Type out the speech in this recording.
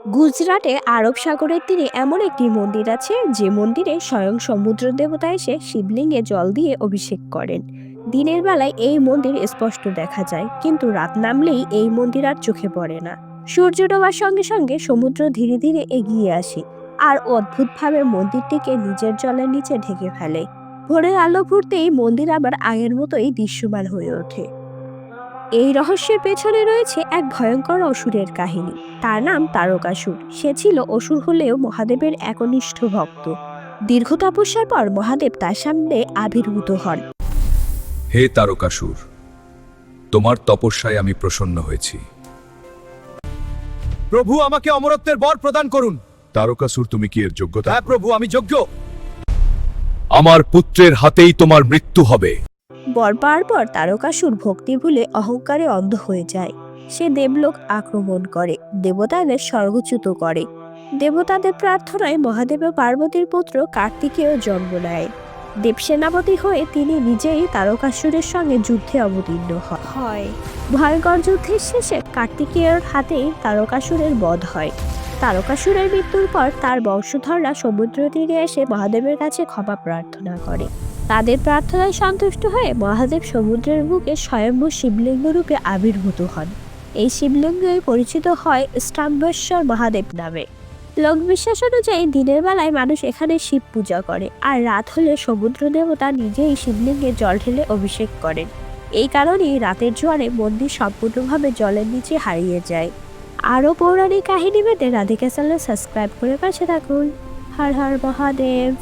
গুজরাটে আরব সাগরের তীরে এমন একটি মন্দির আছে যে মন্দিরে স্বয়ং সমুদ্র দেবতা এসে শিবলিঙ্গে জল দিয়ে অভিষেক করেন। দিনের বেলায় এই মন্দির স্পষ্ট দেখা যায়, কিন্তু রাত নামলেই এই মন্দির আর চোখে পড়ে না। সূর্য ডোবার সঙ্গে সঙ্গে সমুদ্র ধীরে ধীরে এগিয়ে আসে আর অদ্ভুতভাবে মন্দিরটিকে নিজের জলের নিচে ঢেকে ফেলে। ভোরের আলো ফুটতেই মন্দির আবার আগের মতোই দৃশ্যমান হয়ে ওঠে। এই রহস্যের পেছনে রয়েছে এক ভয়ঙ্কর অসুরের কাহিনী। তার নাম তারকাসুর। সে ছিল অসুর হলেও মহাদেবের একনিষ্ঠ ভক্ত। দীর্ঘ তপস্যার পর মহাদেব তার সামনে আবির্ভূত হন। হে তারকাসুর, তোমার তপস্যায় আমি প্রসন্ন হয়েছি। প্রভু, আমাকে অমরত্বের বর প্রদান করুন। তারকাসুর, তুমি কি এর যোগ্যতা? হ্যাঁ প্রভু, আমি যোগ্য। আমার পুত্রের হাতেই তোমার মৃত্যু হবে। বর পাওয়ার পর তারকাসুর ভক্তি ভুলে অহংকারে অন্ধ হয়ে যায়। সে দেবলোক আক্রমণ করে, দেবতাদের স্বর্গচ্যুত করে। দেবতাদের প্রার্থনায় মহাদেব ও পার্বতীর পুত্র কার্তিকেয় জন্ম নেয়। দেবসেনাপতি হয়ে তিনি নিজেই তারকাসুরের সঙ্গে যুদ্ধে অবতীর্ণ হয়। ভয়ঙ্কর যুদ্ধের শেষে কার্তিকেয়র হাতেই তারকাসুরের বধ হয়। তারকাসুরের মৃত্যুর পর তার বংশধররা সমুদ্র তীরে এসে মহাদেবের কাছে ক্ষমা প্রার্থনা করে। তাদের প্রার্থনায় সন্তুষ্ট হয়ে মহাদেব সমুদ্রের বুকে স্বয়ম্ভূ শিবলিঙ্গ রূপে আবির্ভূত হন। এই শিবলিঙ্গই পরিচিত হয় স্তম্ভেশ্বর মহাদেব নামে। লোকবিশ্বাস অনুযায়ী দিনের বেলায় মানুষ এখানে শিব পূজা করে, আর রাত হলে সমুদ্র দেবতা নিজেই শিবলিঙ্গে জল ঢেলে অভিষেক করেন। এই কারণেই রাতের জোয়ারে মন্দির সম্পূর্ণভাবে জলের নিচে হারিয়ে যায়। আরও পৌরাণিক কাহিনী পেতে রাধিকা চ্যানেল সাবস্ক্রাইব করে পাশে থাকুন। হর হর মহাদেব।